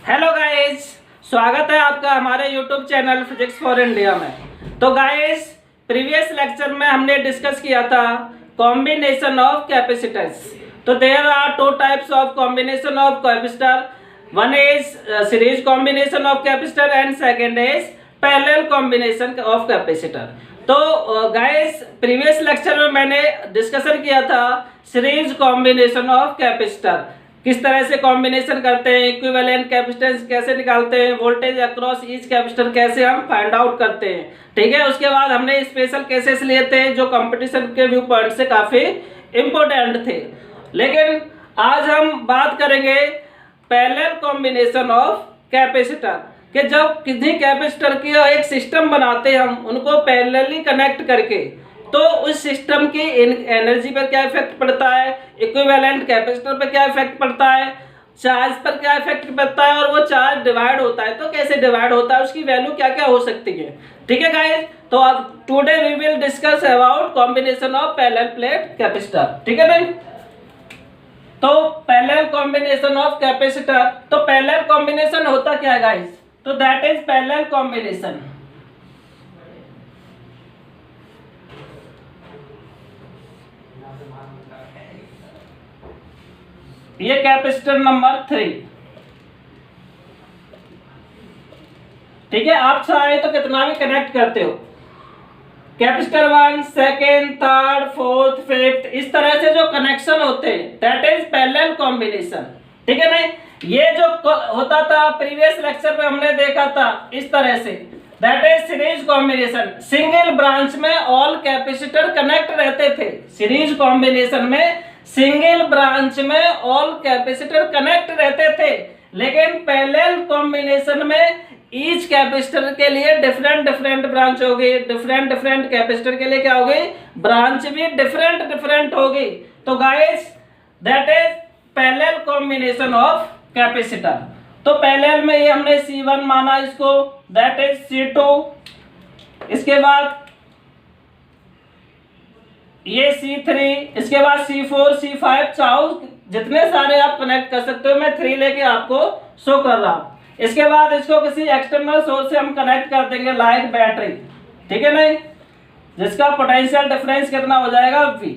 Hello guys, स्वागत है आपका हमारे YouTube channel physics for India में। तो गाइस, प्रीवियस लेक्चर में हमने डिस्कस किया था कॉम्बिनेशन ऑफ कैपेसिटर्स। तो there are two types of combination of capacitor. One is series combination of capacitor and second is parallel combination of capacitor. तो guys, previous lecture में मैंने discussion किया था सीरीज कॉम्बिनेशन ऑफ कैपेसिटर, किस तरह से combination करते हैं, इक्विवेलेंट कैपेसिटेंस कैसे निकालते हैं, वोल्टेज अक्रॉस ईच कैपेसिटर कैसे हम फाइंड आउट करते हैं। ठीक है, उसके बाद हमने स्पेशल केसेस लिए थे जो कंपटीशन के व्यू पॉइंट से काफ़ी इम्पोर्टेंट थे। लेकिन आज हम बात करेंगे पैरेलल कॉम्बिनेशन ऑफ कैपेसिटर कि जब किसी कैपेसिटर की एक सिस्टम बनाते हैं हम उनको पैरेलली कनेक्ट करके, तो उस सिस्टम की एनर्जी पर क्या इफेक्ट पड़ता है, इक्विवेलेंट कैपेसिटर पर क्या इफेक्ट पड़ता है, चार्ज पर क्या इफेक्ट पड़ता है, और वो चार्ज डिवाइड होता है तो कैसे डिवाइड होता है, उसकी वैल्यू क्या क्या हो सकती है। ठीक है गाइस, तो अब today we will discuss about combination of parallel plate capacitor. ठीक है भाई, तो पैरेलल कॉम्बिनेशन ऑफ कैपेसिटर। तो पैरेलल कॉम्बिनेशन होता क्या है गाइस? तो दैट इज पैरेलल कॉम्बिनेशन ये कैपेसिटर नंबर 3। ठीक है, आप चाहे तो कितना भी कनेक्ट करते हो, capacitor 1, second, third, fourth, fifth, इस तरह से जो कनेक्शन होते हैं दैट इज पैरेलल कॉम्बिनेशन। ठीक है नहीं, ये जो होता था प्रीवियस लेक्चर में हमने देखा था इस तरह से, that is series combination. Single branch में ऑल कैपेसिटर कनेक्ट रहते थे। सीरीज कॉम्बिनेशन में सिंगल ब्रांच में ऑल कैपेसिटर कनेक्ट रहते थे, लेकिन पैरेलल कॉम्बिनेशन में ईच कैपेसिटर के लिए डिफरेंट ब्रांच होगी, डिफरेंट कैपेसिटर के लिए क्या होगी, ब्रांच भी डिफरेंट होगी। तो guys, that is parallel combination of capacitor. तो पैरेलल में ये हमने C1 माना इसको, दैट इज C2, इसके बाद ये C3, इसके बाद C4, C5, चाहो जितने सारे आप कनेक्ट कर सकते हो। मैं 3 लेके आपको शो कर रहा हूं। इसके बाद इसको किसी एक्सटर्नल सोर्स से हम कनेक्ट कर देंगे लाइक बैटरी। ठीक है नहीं, जिसका पोटेंशियल डिफरेंस कितना हो जाएगा V।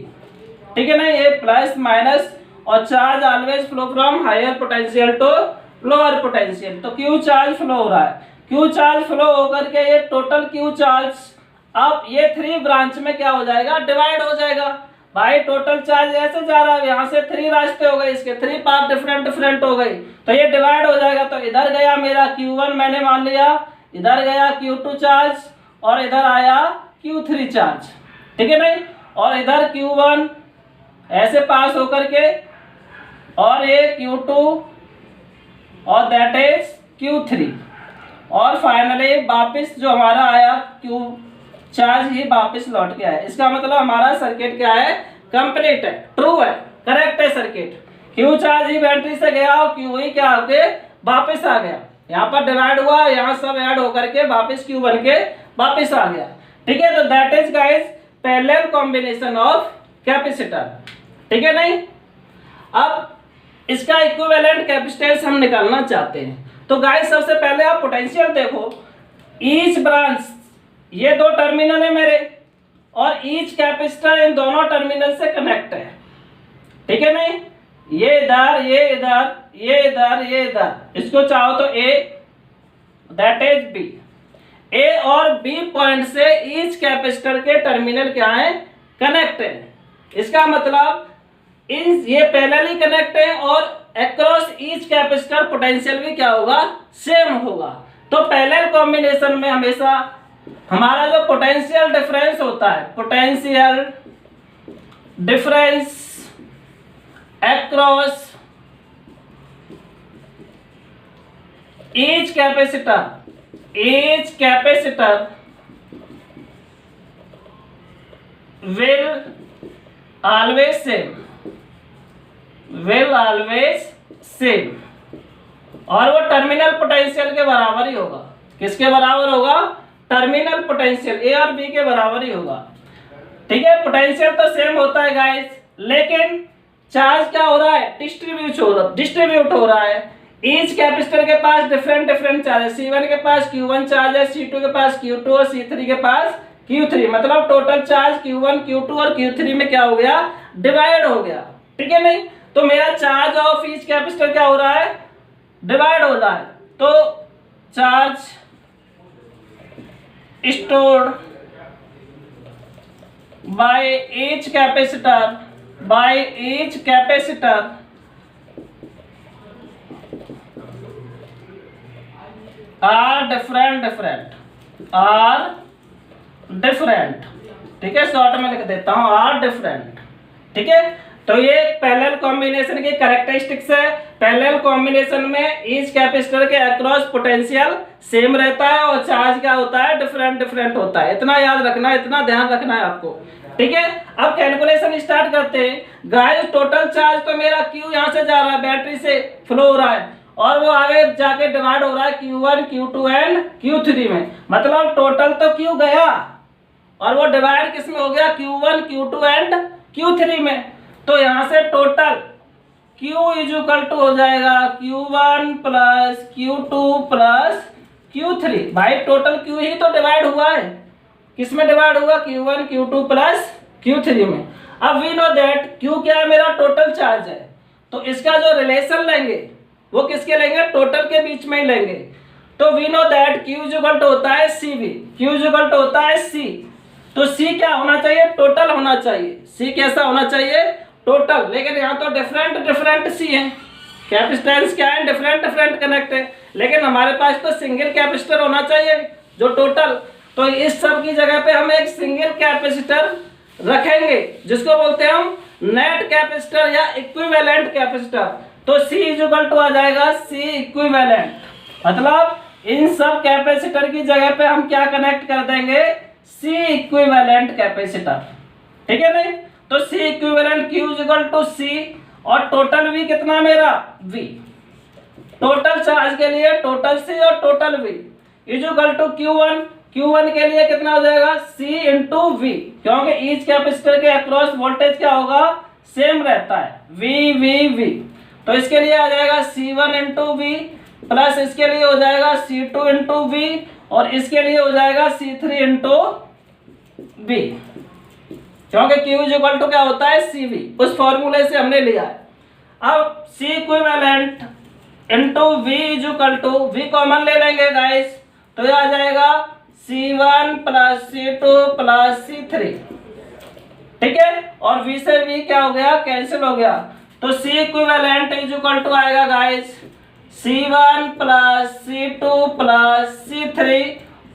ठीक है नहीं, ये प्लस माइनस, और charge always flow from higher potential to lower potential. तो Q चार्ज फ्लो हो रहा है, Q चार्ज फ्लो होकर के ये टोटल Q चार्ज अब ये 3 ब्रांच में क्या हो जाएगा, डिवाइड हो जाएगा। भाई टोटल चार्ज ऐसे जा रहा है, यहाँ से 3 रास्ते हो गए, इसके 3 पार्ट डिफरेंट हो गई, तो ये डिवाइड हो जाएगा। तो इधर गया मेरा Q1 मैंने मान लिया, इधर गया Q2 चार्ज, और इधर आया Q3 चार्ज। ठीक है नहीं, और इधर Q1 ऐसे पास होकर के, और ये Q2, और दैट इज Q3, और फाइनली वापिस जो हमारा आया Q चार्ज ही वापस लौट के आया। इसका मतलब हमारा सर्किट क्या है, कंप्लीट है, ट्रू है, करेक्ट है सर्किट। Q चार्ज ही बैटरी से गया और Q ही क्या होके वापस आ गया, यहाँ पर डिवाइड हुआ, यहाँ सब ऐड होकर के वापस Q बन के वापस आ गया। ठीक है, तो that is guys parallel combination of capacitor. ठीक है नहीं, अब इसका इक्विवेलेंट कैपेसिटेंस हम निकालना चाहते हैं। तो गाइस सबसे पहले आप पोटेंशियल देखो, ईच ब्रांच, ये 2 टर्मिनल है मेरे, और ईच कैपेसिटर इन दोनों टर्मिनल से कनेक्ट है। ठीक है नहीं, ये इधर, ये इधर, ये इधर, ये इधर, इसको चाहो तो A, that is B। A और B पॉइंट से ईच कैपेसिटर के टर्मिनल क्या है, कनेक्ट है। इसका मतलब इन ये पैरेलली कनेक्ट है, और अक्रॉस ईच कैपेसिटर पोटेंशियल भी क्या होगा, सेम होगा। तो पैरेलल कॉम्बिनेशन में हमेशा हमारा जो पोटेंशियल डिफरेंस होता है, potential difference across each capacitor will always same, और वो टर्मिनल पोटेंशियल के बराबर ही होगा। किसके बराबर होगा, टर्मिनल पोटेंशियल A और B के बराबर ही होगा। ठीक है, पोटेंशियल तो सेम होता है गाइस, लेकिन चार्ज क्या हो रहा है, डिस्ट्रीब्यूट हो रहा है। ईच कैपेसिटर के पास डिफरेंट डिफरेंट चार्ज है। C1 के पास Q1 चार्ज है, C2 के पास Q2 और C3 के पास Q3। मतलब टोटल चार्ज Q1 Q2 और Q3 में क्या हो गया, डिवाइड हो गया। ठीक है नहीं, तो मेरा चार्ज ऑफ ईच कैपेसिटर क्या हो रहा है, डिवाइड हो रहा है। तो charge stored by each capacitor are different. ठीक है, शॉर्ट में लिख देता हूं आर डिफरेंट। ठीक है, तो ये पैरेलल कॉम्बिनेशन की कैरेक्टरिस्टिक्स है। पैरेलल कॉम्बिनेशन में ईच कैपेसिटर के अक्रॉस पोटेंशियल सेम रहता है और चार्ज क्या होता है, डिफरेंट डिफरेंट होता है। इतना याद रखना है, इतना ध्यान रखना है आपको। ठीक है, अब कैलकुलेशन स्टार्ट करते हैं। गाइस टोटल चार्ज तो मेरा Q यहां से जा रहा है, बैटरी से फ्लो हो रहा है और वो आगे जाके डिवाइड हो रहा है Q1 Q2 एंड Q3 में। मतलब टोटल तो Q गया और वो डिवाइड किस में हो गया, Q1 Q2 एंड Q3 में। तो यहां से total Q is equal to हो जाएगा Q1 plus Q2 plus Q3। भाई टोटल Q ही तो डिवाइड हुआ है, किस में डिवाइड हुआ, Q1 Q2 प्लस Q3 में। अब वी नो दैट Q क्या है, मेरा टोटल चार्ज है। तो इसका जो रिलेशन लेंगे वो किसके लेंगे, टोटल के बीच में ही लेंगे। तो we know that Q is equal to होता है CV, Q is equal to होता है C। तो C क्या होना चाहिए, टोटल होना चाहिए। C कैसा होना चाहिए, टोटल। लेकिन यहाँ तो डिफरेंट डिफरेंट C है, कैपेसिटेंस क्या है, डिफरेंट डिफरेंट कनेक्ट है। लेकिन हमारे पास तो सिंगल कैपेसिटर होना चाहिए जो टोटल। तो इस सब की जगह पे हम एक सिंगल कैपेसिटर रखेंगे जिसको बोलते हैं हम नेट कैपेसिटर या इक्विवेलेंट कैपेसिटर। तो C इज इक्वल टू आ जाएगा C इक्विवेलेंट। मतलब इन सब कैपेसिटर की जगह पे हम क्या कनेक्ट कर देंगे, C इक्विवेलेंट कैपेसिटर। ठीक है नहीं, तो C equivalent Q is equal to C और टोटल V कितना मेरा, V। टोटल चार्ज के लिए टोटल C और total V is equal to Q1 के लिए कितना हो जाएगा, C इंटू V, क्योंकि ईच कैपेसिटर के अक्रॉस वोल्टेज क्या होगा, सेम रहता है, V। तो इसके लिए आ जाएगा C1 इंटू V प्लस इसके लिए हो जाएगा C2 इंटू V और इसके लिए हो जाएगा C3 इंटू V, क्योंकि Q इज इक्वल टू क्या होता है, CV। उस फॉर्मूले से हमने लिया है। अब C equivalent into V is equal to, V common ले लेंगे गाइस, तो ये आ जाएगा C1 plus C2 plus C3। ठीक है, और V से V क्या हो गया, कैंसिल हो गया। तो C equivalent is equal to आएगा guys C1 plus C2 plus C3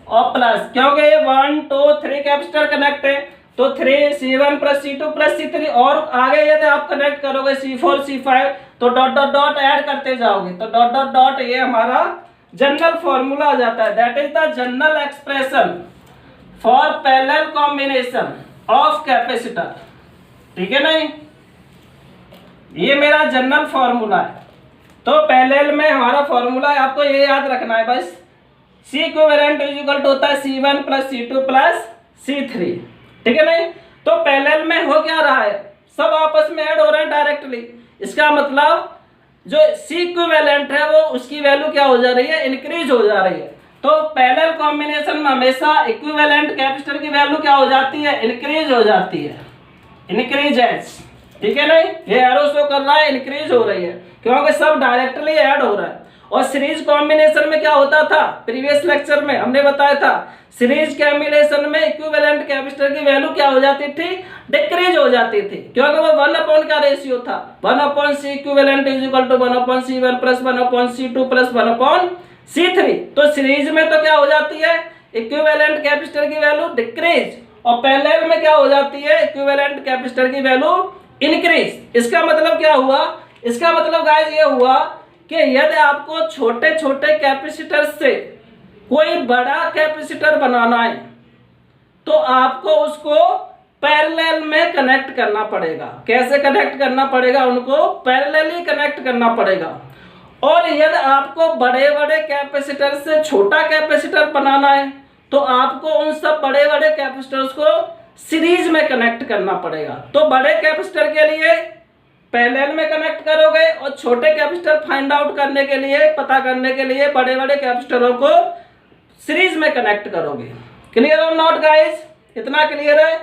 और प्लस, क्योंकि ये 1 2 3 कैपेसिटर कनेक्ट है तो 3 C1 plus C2 plus C3 और आगे यदि आप कनेक्ट करोगे C4 C5 तो डॉट डॉट डॉट ऐड करते जाओगे। तो डॉट डॉट डॉट ये हमारा जनरल फॉर्मूला आ जाता है। That is the general expression for parallel combination of capacitor. ठीक है नहीं, ये मेरा जनरल फॉर्मूला है। तो पैरेलल में हमारा फॉर्मूला है, आपको ये याद रखना है बस। C equivalent is equal to होता है C1 plus C2 plus C3। ठीक है नहीं, तो पैरेलल में हो क्या रहा है, सब आपस में ऐड हो रहे हैं डायरेक्टली। इसका मतलब जो C इक्विवेलेंट है वो उसकी वैल्यू क्या हो जा रही है, इंक्रीज हो जा रही है। तो पैरेलल कॉम्बिनेशन में हमेशा इक्विवेलेंट कैपेसिटर की वैल्यू क्या हो जाती है, इंक्रीज हो जाती है, इंक्रीजेस। ठीक है नहीं, ये एरो शो कर रहा है इंक्रीज हो रही है क्योंकि सब डायरेक्टली ऐड हो रहा है। और सीरीज कॉम्बिनेशन में क्या होता था, प्रीवियस लेक्चर में हमने बताया था, सीरीज कॉम्बिनेशन में इक्विवेलेंट कैपेसिटर की वैल्यू क्या हो जाती थी, डिक्रीज हो जाती थी, क्योंकि वो 1 का रेशियो था। 1/C equivalent is equal to 1/C1 plus 1/C2 plus 1/C3। तो सीरीज में तो क्या हो जाती है, इक्विवेलेंट कैपेसिटर की वैल्यू डिक्रीज, और पैरेलल में क्या हो जाती है, इक्विवेलेंट कैपेसिटर की वैल्यू इंक्रीज। इसका मतलब क्या हुआ, इसका मतलब गाइस ये हुआ कि यदि आपको छोटे छोटे कैपेसिटर से कोई बड़ा कैपेसिटर बनाना है तो आपको उसको पैरेलल में कनेक्ट करना पड़ेगा। कैसे कनेक्ट करना पड़ेगा, उनको पैरेलली कनेक्ट करना पड़ेगा। और यदि आपको बड़े बड़े कैपेसिटर से छोटा कैपेसिटर बनाना है तो आपको उन सब बड़े बड़े कैपेसिटर्स को सीरीज में कनेक्ट करना पड़ेगा। तो बड़े कैपेसिटर के लिए पैरेलल में कनेक्ट करोगे और छोटे कैपेसिटर फाइंड आउट करने के लिए, पता करने के लिए बड़े बड़े कैपेसिटरों को सीरीज में कनेक्ट करोगे। क्लियर और नॉट गाइस? इतना क्लियर है?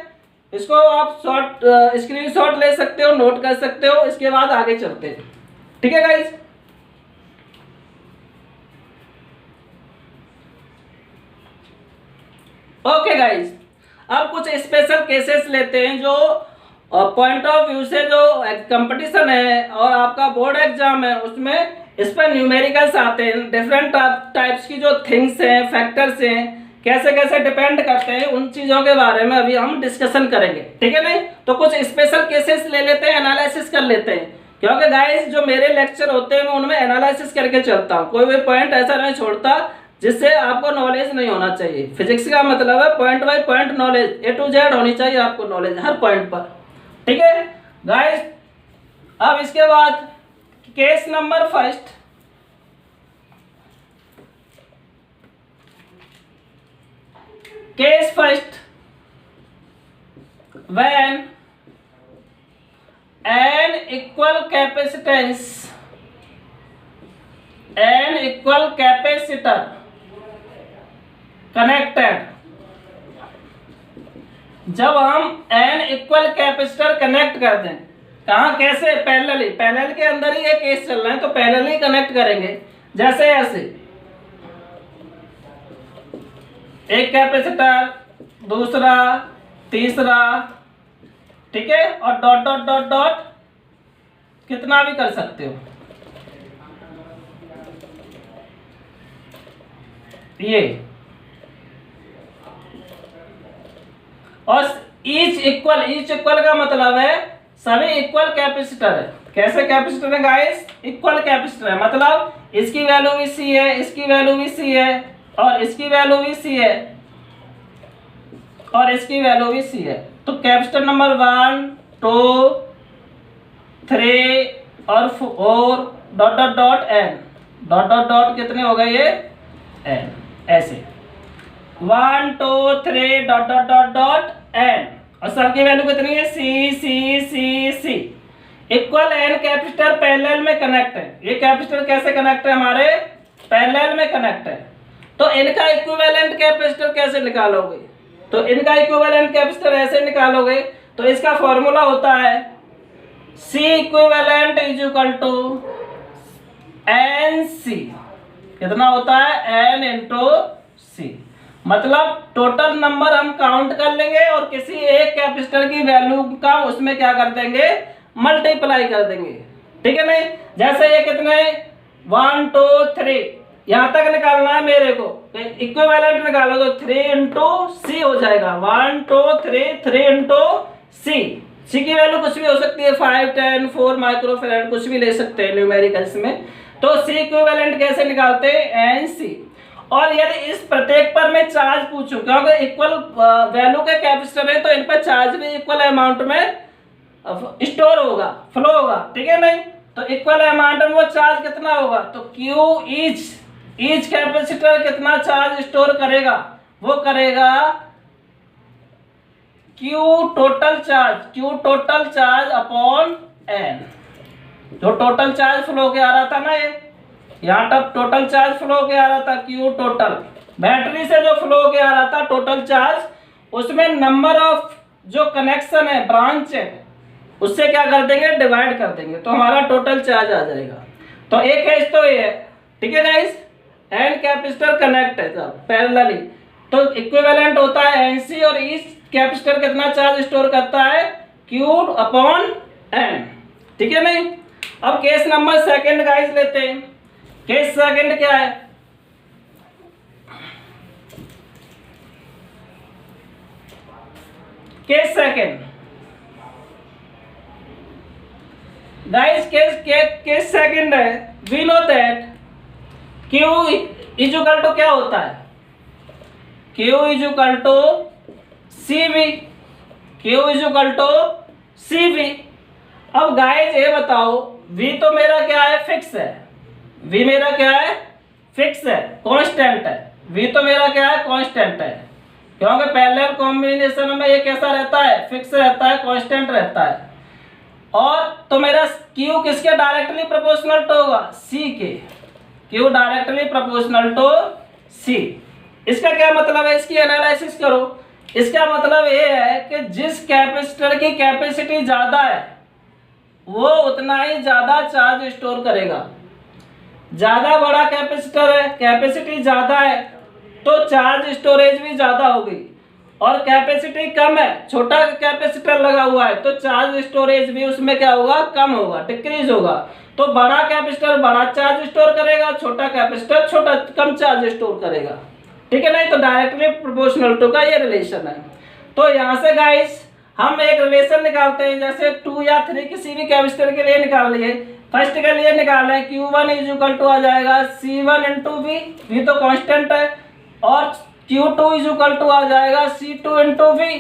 इसको आप स्क्रीनशॉट ले सकते हो, नोट कर सकते हो। इसके बाद आगे चलते हैं, ठीक है गाइस? ओके गाइस, अब कुछ स्पेशल केसेस लेते हैं जो पॉइंट ऑफ व्यू से जो कंपटीशन है और आपका बोर्ड एग्जाम है उसमें इस पर न्यूमेरिकल्स आते हैं। डिफरेंट टाइप्स की जो थिंग्स हैं, फैक्टर्स हैं, कैसे कैसे डिपेंड करते हैं, उन चीज़ों के बारे में अभी हम डिस्कशन करेंगे, ठीक है नहीं? तो कुछ स्पेशल केसेस ले लेते हैं, एनालिसिस कर लेते हैं, क्योंकि गाइस जो मेरे लेक्चर होते हैं मैं उनमें एनालिसिस करके चलता हूँ। कोई भी पॉइंट ऐसा नहीं छोड़ता जिससे आपको नॉलेज नहीं होना चाहिए। फिजिक्स का मतलब है point by point knowledge, A to Z होनी चाहिए आपको नॉलेज हर पॉइंट पर, ठीक है गाइस? अब इसके बाद case number first, case first, when an equal capacitance, an equal capacitor connected, जब हम n इक्वल कैपेसिटर कनेक्ट कर दें, कहाँ कैसे? पैरेलली, पैरेलल के अंदर ही ये केस चल रहा है तो पैरेलली कनेक्ट करेंगे। जैसे ऐसे एक कैपेसिटर, दूसरा, तीसरा, ठीक है, और डॉट डॉट डॉट डॉट कितना भी कर सकते हो ये, और ईच इक्वल का मतलब है सभी इक्वल कैपेसिटर है। कैसे कैपेसिटर है गाइस? इक्वल कैपेसिटर है, मतलब इसकी वैल्यू भी सी है, इसकी वैल्यू भी सी है, और इसकी वैल्यू भी सी है, और इसकी वैल्यू भी सी है। तो कैपेसिटर नंबर 1, 2, 3 और 4 dot dot dot n, dot dot dot कितने हो गए ये? एन, ऐसे 1 2 3 dot dot dot dot n, और सबकी वैल्यू कितनी है? C C C C. Equal n capacitor parallel में कनेक्ट है। ये कैपेसिटर कैसे कनेक्ट है? हमारे पैरेलल में कनेक्ट है। तो इनका इक्विवेलेंट कैपेसिटर कैसे निकालोगे? तो इनका इक्विवेलेंट कैपेसिटर ऐसे निकालोगे, तो इसका फॉर्मूला होता है C equivalent is equal to n C. कितना होता है? n into C. मतलब टोटल नंबर हम काउंट कर लेंगे और किसी एक कैपेसिटर की वैल्यू का उसमें क्या कर देंगे? मल्टीप्लाई कर देंगे, ठीक है नहीं? जैसे ये कितने 1 2 3 यहां तक निकालना है मेरे को, इक्विवेलेंट निकालो तो 3 इंटू सी हो जाएगा। 1 2 3 3 इंटू सी। सी की वैल्यू कुछ भी हो सकती है, 5 10 4 माइक्रोफैराड, कुछ भी ले सकते हैं न्यूमेरिकल्स में। तो सी इक्विवेलेंट कैसे निकालते हैं? N C. और यदि इस प्रत्येक पर मैं चार्ज पूछूं, क्योंकि इक्वल वैल्यू के कैपेसिटर है तो इन पर चार्ज भी इक्वल अमाउंट में स्टोर होगा, फ्लो होगा, ठीक है नहीं? तो इक्वल अमाउंट में वो चार्ज कितना होगा? तो क्यू ईच कैपेसिटर कितना चार्ज स्टोर करेगा? वो करेगा Q total charge upon n. जो टोटल चार्ज फ्लो के आ रहा था ना, ये यहाँ तक टोटल चार्ज फ्लो के आ रहा था, क्यू टोटल बैटरी से जो फ्लो के आ रहा था टोटल चार्ज, उसमें नंबर ऑफ जो कनेक्शन है, ब्रांच है, उससे क्या कर देंगे? डिवाइड कर देंगे, तो हमारा टोटल चार्ज आ जाएगा। तो एक केस तो ये है, ठीक है गाइस? एन कैपेसिटर कनेक्ट है सब पैरेलली, तो इक्विवेलेंट होता है एनसी, और ईच कैपेसिटर कितना चार्ज स्टोर करता है? क्यू अपॉन एन, ठीक है नहीं? अब केस नंबर सेकंड गाइस लेते हैं। केस सेकंड क्या है? Case second guys, case second है, we know that Q is equal to क्या होता है? Q is equal to CV। Q is equal to CV। अब गाइस ये बताओ, V तो मेरा क्या है? फिक्स है। V मेरा क्या है? फिक्स है, कांस्टेंट है। V तो मेरा क्या है? कांस्टेंट है, क्योंकि पैरेलल कॉम्बिनेशन में ये कैसा रहता है? फिक्स रहता है, कांस्टेंट रहता है। और तो मेरा Q किसके डायरेक्टली प्रोपोर्शनल टू होगा, C के। Q directly proportional to C। इसका क्या मतलब है, इसकी एनालिसिस करो। इसका मतलब ये है कि जिस कैपेसिटर की कैपेसिटी ज्यादा है वो उतना ही ज्यादा चार्ज स्टोर करेगा। ज्यादा बड़ा कैपेसिटर है, कैपेसिटी ज्यादा है, तो चार्ज स्टोरेज भी ज्यादा होगी। और कैपेसिटी कम है, छोटा कैपेसिटर लगा हुआ है, तो चार्ज स्टोरेज भी उसमें क्या होगा, कम होगा, डिक्रीज होगा। तो बड़ा कैपेसिटर बड़ा चार्ज स्टोर करेगा, छोटा कैपेसिटर छोटा कम चार्ज स्टोर करेगा। ठीक है, नहीं तो डायरेक्टली प्रोपोर्शनल टू का ये रिलेशन है। तो यहाँ से गाइस हम एक रिलेशन निकालते हैं, जैसे 2 या 3 किसी भी कैपेसिटर के लिए निकाल लिए। फर्स्ट के लिए निकालें, Q1 इज इक्वल टू आ जाएगा C1 इंटू वी, वी तो कांस्टेंट है, और Q2 इज इक्वल टू आ जाएगा C2 इंटू वी।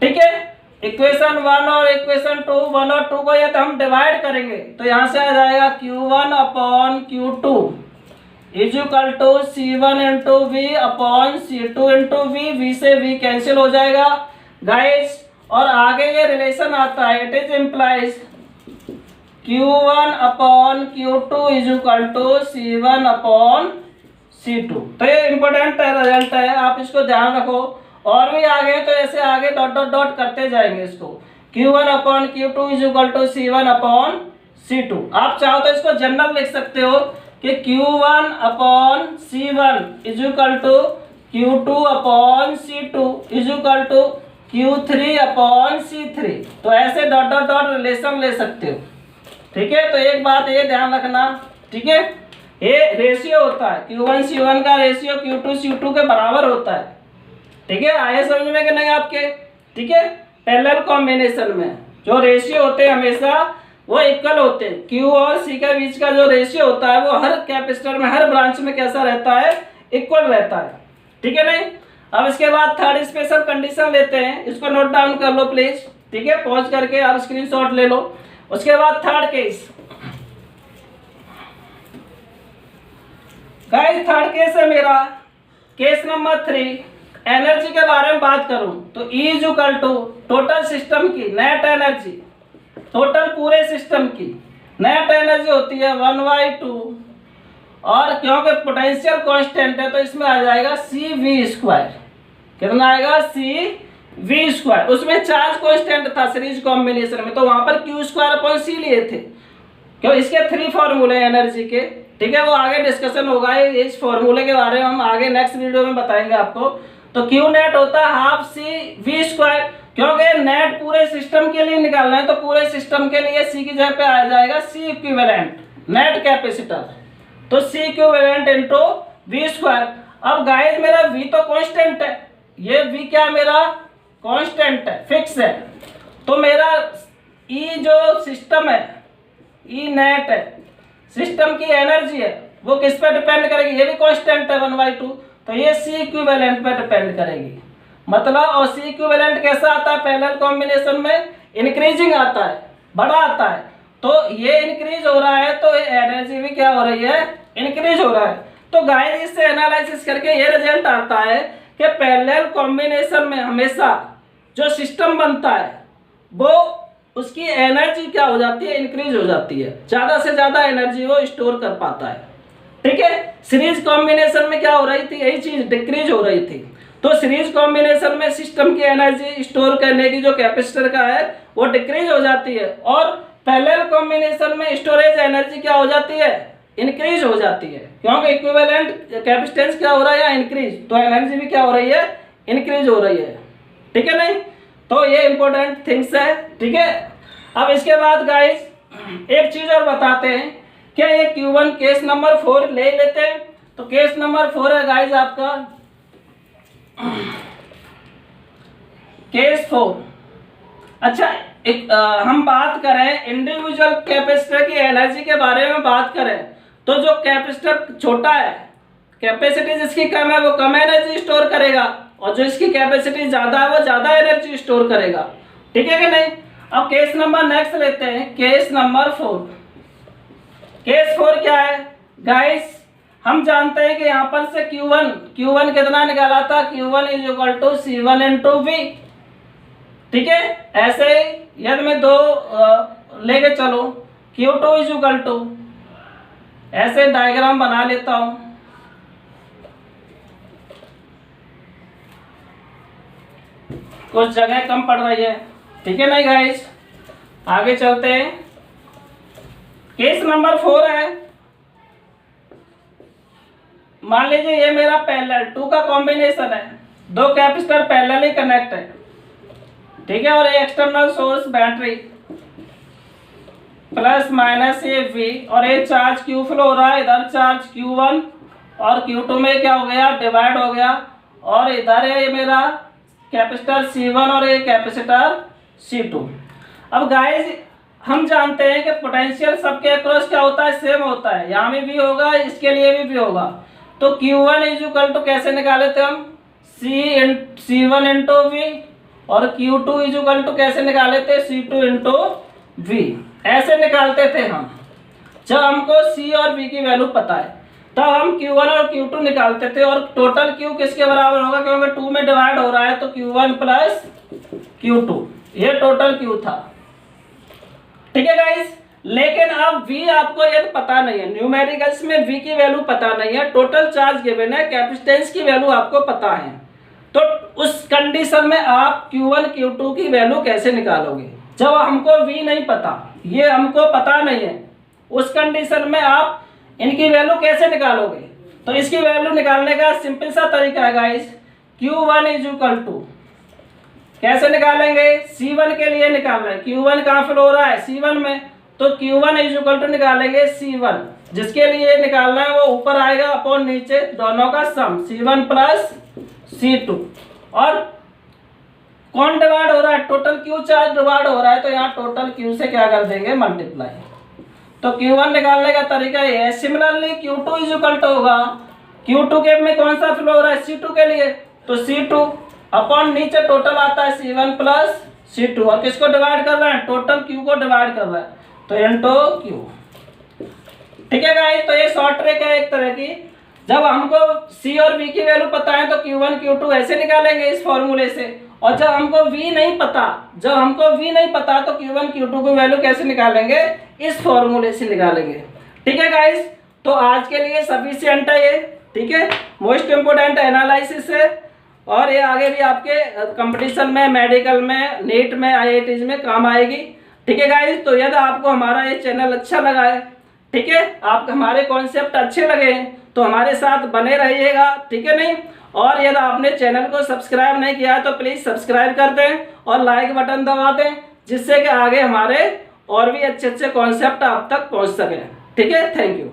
ठीक है, इक्वेशन 1 और इक्वेशन 2, 1 और 2 को ये तो हम डिवाइड करेंगे, तो यहाँ से आ जाएगा Q1 upon Q2 is equal to C1 into V upon C2 into V. V से वी कैंसिल हो जाएगा गाइस, और आगे ये रिलेशन आता है, it is implies Q1 upon Q2 is equal to C1 upon C2। तो ये इंपॉर्टेंट रिजल्ट है, आप इसको ध्यान रखो। और भी आगे तो ऐसे आगे डॉट डॉट डॉट करते जाएंगे इसको। Q1 upon Q2 is equal to C1 upon C2। आप चाहो तो इसको जनरल लिख सकते हो कि Q1 upon C1 is equal to Q2 upon C2 is equal to Q3 upon C3। तो ऐसे डॉट डॉट डॉट रिलेशन ले सकते हो। ठीक है, तो एक बात ये ध्यान रखना, ठीक है, ये रेशियो होता है, Q1 C1 का रेशियो Q2 C2 के बराबर होता है। ठीक है, आए समझ में कि नहीं आपके। ठीक है, पैरेलल कॉम्बिनेशन में जो रेशियो होते हैं हमेशा वो इक्वल होते हैं। Q और C के बीच का जो रेशियो होता है वो हर कैपेसिटर में, हर ब्रांच में कैसा रहता है, इक्वल रहता है। ठीक है नहीं। अब इसके बाद थर्ड स्पेशल कंडीशन लेते हैं, इसको नोट डाउन कर लो प्लीज। ठीक है, पॉज करके आप स्क्रीनशॉट ले लो। उसके बाद third case, guys third case है मेरा केस नंबर 3। एनर्जी के बारे में बात करूं तो E is equal to total system की नेट एनर्जी, टोटल पूरे सिस्टम की नेट एनर्जी होती है 1/2, और क्योंकि पोटेंशियल कांस्टेंट है तो इसमें आ जाएगा CV²। कितना आएगा, CV²। उसमें चार्ज कांस्टेंट था सीरीज कॉम्बिनेशन में, तो वहां पर Q²/C लिए थे, क्यों इसके 3 फॉर्मूले एनर्जी के। ठीक है, वो आगे डिस्कशन होगा, इस फॉर्मूले के बारे में हम आगे नेक्स्ट वीडियो में बताएंगे आपको। तो Q नेट होता है हाफ CV², क्योंकि नेट पूरे सिस्टम के लिए निकालना है, तो पूरे सिस्टम के लिए C की जगह पे आ जाएगा C इक्विवेलेंट नेट कैपेसिटर, तो C इक्विवेलेंट इंटू V²। अब गाइस मेरा V तो कांस्टेंट है, ये V क्या मेरा कांस्टेंट है, फिक्स है, तो मेरा E जो सिस्टम है, E नेट है, सिस्टम की एनर्जी है, वो किस पे डिपेंड करेगी, ये भी कांस्टेंट है 1/2, तो ये C इक्विवेलेंट पे डिपेंड करेगी। मतलब और C इक्विवेलेंट कैसा आता है पैरेलल कॉम्बिनेशन में, इंक्रीजिंग आता है, बड़ा आता है। तो ये इंक्रीज हो रहा है तो एनर्जी भी क्या हो रही है, इंक्रीज हो रहा है। तो गाइस इससे एनालिसिस करके ये रिजल्ट आता है कि पैरेलल कॉम्बिनेशन में हमेशा जो सिस्टम बनता है वो उसकी एनर्जी क्या हो जाती है, इंक्रीज हो जाती है, ज्यादा से ज्यादा एनर्जी वो स्टोर कर पाता है। ठीक है, सीरीज कॉम्बिनेशन में क्या हो रही थी, यही चीज डिक्रीज हो रही थी। तो सीरीज कॉम्बिनेशन में सिस्टम की एनर्जी स्टोर करने की जो कैपेसिटर का है वो डिक्रीज हो जाती है, और पैरेलल कॉम्बिनेशन में स्टोरेज एनर्जी क्या हो जाती है, इंक्रीज हो जाती है, क्योंकि इक्विवेलेंट कैपेसिटेंस क्या हो रहा है, इंक्रीज, तो एनर्जी भी क्या हो रही है, इंक्रीज हो रही है। ठीक है नहीं, तो ये इंपॉर्टेंट थिंग्स है। ठीक है, अब इसके बाद गाइस एक चीज और बताते हैं, क्या ये Q1 केस नंबर 4 ले लेते हैं। तो केस नंबर 4 है गाइस आपका केस 4। अच्छा हम बात करें इंडिविजुअल कैपेसिटर की एनर्जी के बारे में बात करें, तो जो कैपेसिटर छोटा है, कैपेसिटी जिसकी कम है वो कम एनर्जी स्टोर करेगा, और जो इसकी कैपेसिटी ज्यादा है वो ज्यादा एनर्जी स्टोर करेगा। ठीक है कि नहीं। अब केस नंबर नेक्स्ट लेते हैं, केस नंबर 4। केस 4 क्या है गाइस, हम जानते हैं कि यहाँ पर से Q1 कितना निकाला था, Q1 is equal to C1 into V। ठीक है, ऐसे ही यदि मैं 2 लेके चलो Q2 इज इक्वल टू, ऐसे डायग्राम बना लेता हूं। कुछ जगह कम पड़ रही है, ठीक है नहीं गाइस। आगे चलते हैं। केस नंबर 4 है। मान लीजिए ये मेरा पैरेलल 2 का कॉम्बिनेशन है, 2 कैपेसिटर पैरेलली कनेक्ट है, ठीक है, और ये external source battery plus minus ये V, और ये चार्ज Q फ्लो हो रहा है, इधर चार्ज Q1 और Q2 में क्या हो गया, डिवाइड हो गया, और इधर है ये मेरा कैपेसिटर C1 और ये कैपेसिटर C2। अब गाइस हम जानते हैं कि पोटेंशियल सबके अक्रॉस क्या होता है, सेम होता है, यहाँ में भी होगा, इसके लिए भी होगा। तो Q1 इज इक्वल टू कैसे निकाले थे हम, C1 इंटू V, और Q2 इज इक्वल टू कैसे निकाले थे, C2 इंटू V, ऐसे निकालते थे हम। जब हमको C और V की वैल्यू पता है तब हम Q1 और Q2 निकालते थे, और टोटल Q किसके बराबर होगा, क्योंकि 2 में डिवाइड हो रहा है, तो Q1 प्लस Q2, ये टोटल Q था, ठीक है गाइस। लेकिन अब V आपको यदि पता नहीं है, न्यूमेरिकल्स में V की वैल्यू पता नहीं है, टोटल चार्ज गिवन है, कैपेसिटेंस की वैल्यू आपको पता है, तो उस कंडीशन में आप Q1 Q2 की वैल्यू कैसे निकालोगे। जब हमको V नहीं पता, ये हमको पता नहीं है, उस कंडीशन में आप इनकी वैल्यू कैसे निकालोगे। तो इसकी वैल्यू निकालने का सिंपल सा तरीका है guys, Q1 is equal to कैसे निकालेंगे, C1 के लिए निकालना है, Q1 कहाँ फ्लो हो रहा है, C1 में, तो Q1 इज इक्वल टू निकालेंगे C1, जिसके लिए निकालना है वो ऊपर आएगा अपॉन नीचे दोनों का सम, C1 प्लस C2, और कौन डिवाइड हो रहा है, टोटल Q चार्ज डिवाइड हो रहा है, तो यहाँ टोटल Q से क्या कर देंगे, मल्टीप्लाई। तो Q1 निकालने का तरीका ये है। Similarly Q2 is equal to होगा, Q2 के में कौन सा फ्लो हो रहा है, C2 के लिए, तो C2 अपॉन नीचे टोटल आता है C1 प्लस C2, और किसको डिवाइड कर रहा है, टोटल Q को डिवाइड कर रहा है, तो इंटू Q, ठीक है गाइस। तो ये शॉर्ट ट्रिक है एक तरह की। जब हमको C और V की वैल्यू पता है तो Q1 Q2 ऐसे निकालेंगे इस फॉर्मूले से, और जब हमको V नहीं पता तो Q1 Q2 की वैल्यू कैसे निकालेंगे, इस फॉर्मूले से निकालेंगे, ठीक है गाइस। तो आज के लिए सफिशिएंट है ये, ठीक है, मोस्ट इम्पोर्टेंट एनालिसिस है, और ये आगे भी आपके कंपटीशन में, मेडिकल में, नीट में, IITs में काम आएगी, ठीक है गाइस। तो यदि आपको हमारा ये चैनल अच्छा लगा है, ठीक है, आप हमारे कॉन्सेप्ट अच्छे लगे हैं, तो हमारे साथ बने रहिएगा, ठीक है नहीं। और यदि आपने चैनल को सब्सक्राइब नहीं किया है तो प्लीज़ सब्सक्राइब कर दें और लाइक बटन दबा दें, जिससे कि आगे हमारे और भी अच्छे अच्छे कॉन्सेप्ट आप तक पहुंच सकें, ठीक है। Thank you.